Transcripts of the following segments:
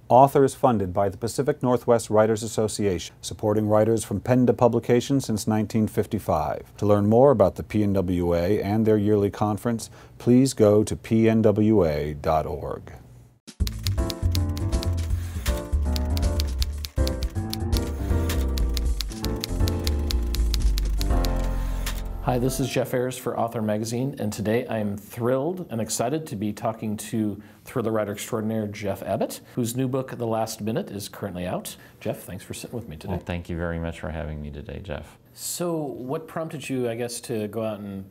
Author is funded by the Pacific Northwest Writers Association, supporting writers from pen to publication since 1955. To learn more about the PNWA and their yearly conference, please go to pnwa.org. Hi, this is Jeff Abbott for Author Magazine, and today I am thrilled and excited to be talking to thriller writer extraordinaire Jeff Abbott, whose new book, The Last Minute, is currently out. Jeff, thanks for sitting with me today. Well, thank you very much for having me today, Jeff. So what prompted you, I guess, to go out and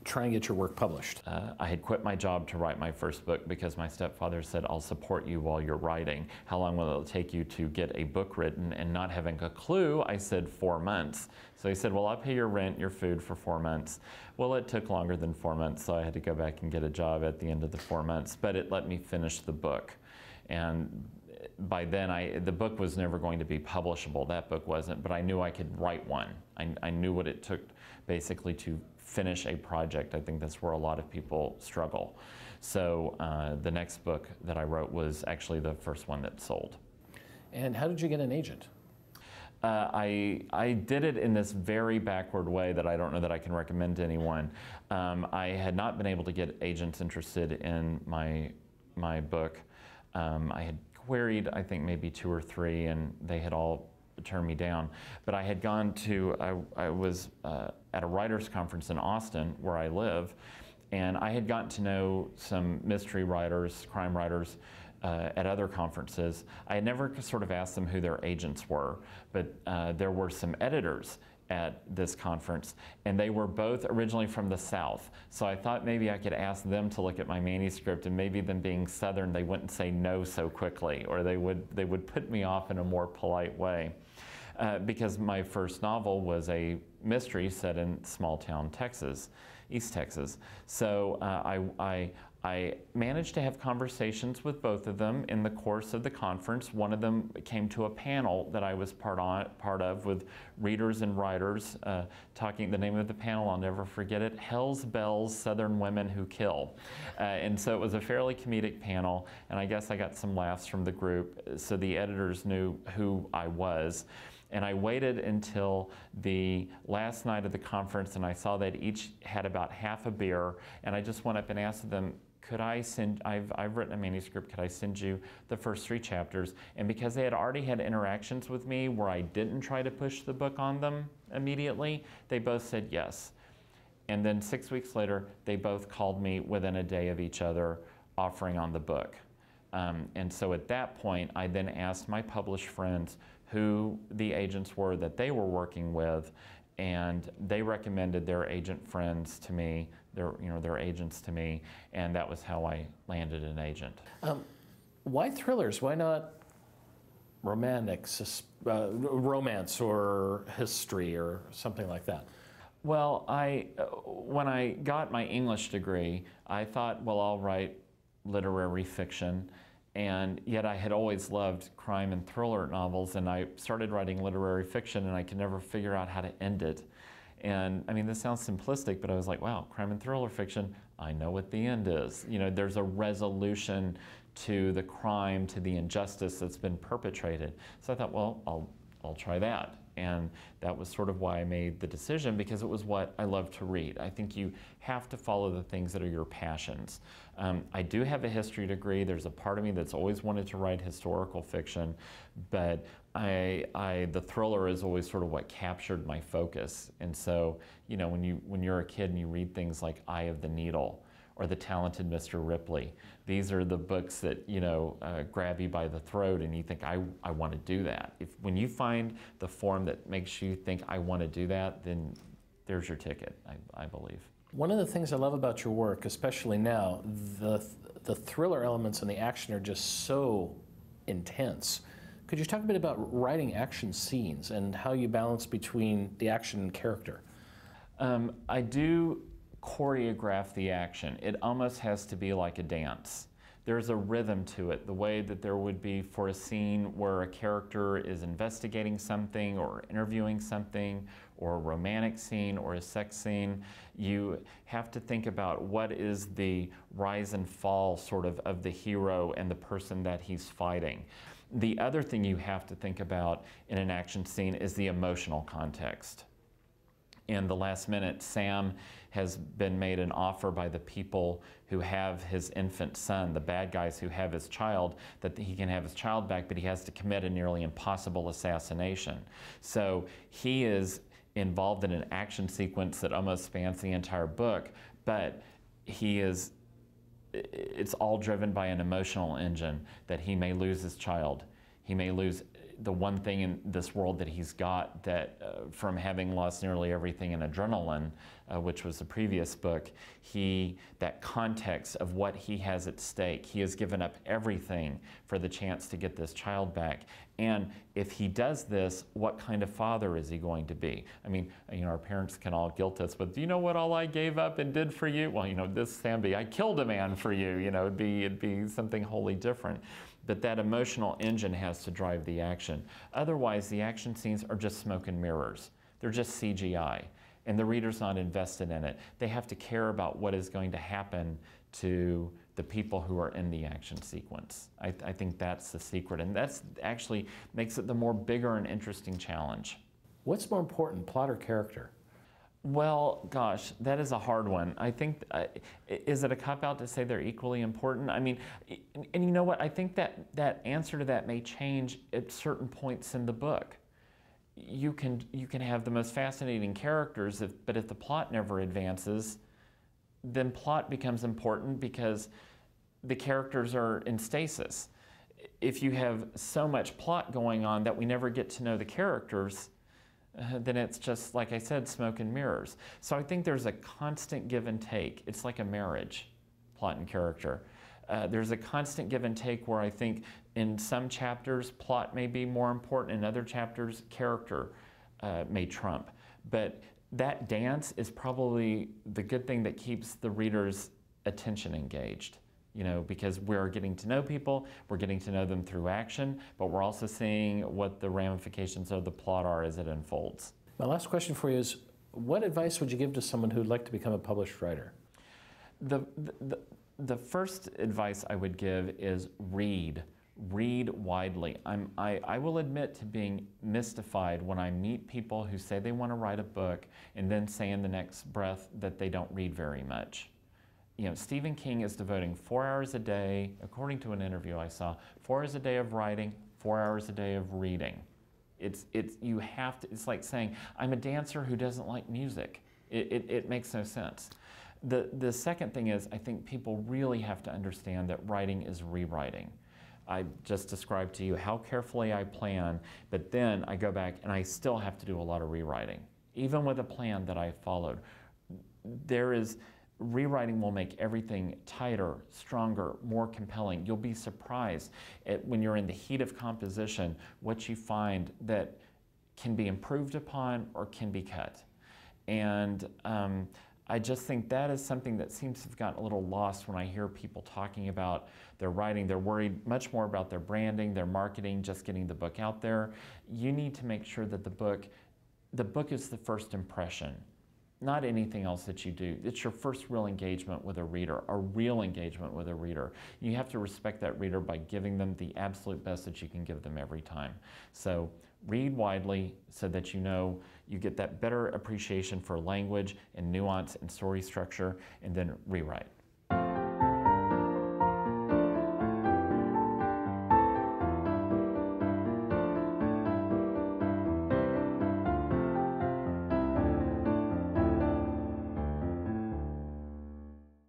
try and get your work published? I had quit my job to write my first book because my stepfather said, I'll support you while you're writing. How long will it take you to get a book written? And not having a clue, I said 4 months. So he said, well, I'll pay your rent, your food for 4 months. Well, it took longer than 4 months, so I had to go back and get a job at the end of the 4 months, but it let me finish the book. And by then, the book was never going to be publishable. That book wasn't, but I knew I could write one. I knew what it took basically to finish a project. I think that's where a lot of people struggle. So the next book that I wrote was actually the first one that sold. And how did you get an agent? I did it in this very backward way that I don't know that I can recommend to anyone. I had not been able to get agents interested in my book. I had queried, I think, maybe 2 or 3, and they had all turned me down. But I had gone to, I was at a writers' conference in Austin, where I live, and I had gotten to know some mystery writers, crime writers, at other conferences. I had never sort of asked them who their agents were, but there were some editors at this conference, and they were both originally from the South. So I thought maybe I could ask them to look at my manuscript, and maybe them being Southern, they wouldn't say no so quickly, or they would put me off in a more polite way. Because my first novel was a mystery set in small town Texas, East Texas. So I managed to have conversations with both of them in the course of the conference. One of them came to a panel that I was part of with readers and writers talking. The name of the panel, I'll never forget it, Hell's Bells, Southern Women Who Kill. And so it was a fairly comedic panel, and I guess I got some laughs from the group, so the editors knew who I was. And I waited until the last night of the conference, and I saw that each had about half a beer, and I just went up and asked them, could I send, I've written a manuscript, could I send you the first 3 chapters? And because they had already had interactions with me where I didn't try to push the book on them immediately, they both said yes. And then 6 weeks later, they both called me within a day of each other offering on the book. And so at that point, I then asked my published friends who the agents were that they were working with, and they recommended their agent friends to me, their agents to me, and that was how I landed an agent. Why thrillers? Why not romantic, romance or history or something like that? Well, when I got my English degree, I thought, well, I'll write literary fiction. And yet I had always loved crime and thriller novels, and I started writing literary fiction, and I could never figure out how to end it. And I mean, this sounds simplistic, but I was like, wow, crime and thriller fiction, I know what the end is. You know, there's a resolution to the crime, to the injustice that's been perpetrated. So I thought, well, I'll try that. And that was sort of why I made the decision, because it was what I love to read. I think you have to follow the things that are your passions. I do have a history degree. There's a part of me that's always wanted to write historical fiction, but the thriller is always sort of what captured my focus. And so, you know, when you're a kid and you read things like Eye of the Needle or The Talented Mr. Ripley, these are the books that, you know, grab you by the throat and you think, I want to do that. When you find the form that makes you think, I want to do that, then there's your ticket, I believe. One of the things I love about your work, especially now, the thriller elements and the action are just so intense. Could you talk a bit about writing action scenes and how you balance between the action and character? I do choreograph the action. It almost has to be like a dance. There's a rhythm to it, the way that there would be for a scene where a character is investigating something or interviewing something, or a romantic scene or a sex scene. You have to think about what is the rise and fall sort of the hero and the person that he's fighting. The other thing you have to think about in an action scene is the emotional context. In the last minute, Sam has been made an offer by the people who have his infant son, the bad guys who have his child, that he can have his child back, but he has to commit a nearly impossible assassination. So he is involved in an action sequence that almost spans the entire book, but it's all driven by an emotional engine, that he may lose his child. He may lose the one thing in this world that he's got, that from having lost nearly everything in adrenaline, which was the previous book, that context of what he has at stake. He has given up everything for the chance to get this child back. And if he does this, what kind of father is he going to be? I mean, our parents can all guilt us, but do you know what all I gave up and did for you? Well, this Samby, I killed a man for you. It'd be something wholly different. But that emotional engine has to drive the action. Otherwise, the action scenes are just smoke and mirrors. They're just CGI, and the reader's not invested in it. They have to care about what is going to happen to the people who are in the action sequence. I think that's the secret, and that's actually makes it the more bigger and interesting challenge. What's more important, plot or character? Well, gosh, that is a hard one. I think, is it a cop-out to say they're equally important? I mean, and you know what? I think that answer to that may change at certain points in the book. You can have the most fascinating characters, but if the plot never advances, then plot becomes important because the characters are in stasis. If you have so much plot going on that we never get to know the characters, then it's just, like I said, smoke and mirrors. So I think there's a constant give and take. It's like a marriage, plot and character. There's a constant give and take where I think in some chapters, plot may be more important, in other chapters, character may trump. But that dance is probably the good thing that keeps the reader's attention engaged. Because we're getting to know people, we're getting to know them through action, but we're also seeing what the ramifications of the plot are as it unfolds. My last question for you is, what advice would you give to someone who'd like to become a published writer? The first advice I would give is read. Read widely. I will admit to being mystified when I meet people who say they want to write a book and then say in the next breath that they don't read very much. Stephen King is devoting 4 hours a day, according to an interview I saw, 4 hours a day of writing, 4 hours a day of reading. It's like saying, I'm a dancer who doesn't like music. It makes no sense. The second thing is, I think people really have to understand that writing is rewriting. I just described to you how carefully I plan, but then I go back and I still have to do a lot of rewriting. Even with a plan that I followed, rewriting will make everything tighter, stronger, more compelling. You'll be surprised when you're in the heat of composition, what you find that can be improved upon or can be cut. And I just think that is something that seems to have gotten a little lost when I hear people talking about their writing. They're worried much more about their branding, their marketing, just getting the book out there. You need to make sure that the book is the first impression. Not anything else that you do. It's your first real engagement with a reader, a real engagement with a reader. You have to respect that reader by giving them the absolute best that you can give them every time. So read widely so that you get that better appreciation for language and nuance and story structure, and then rewrite.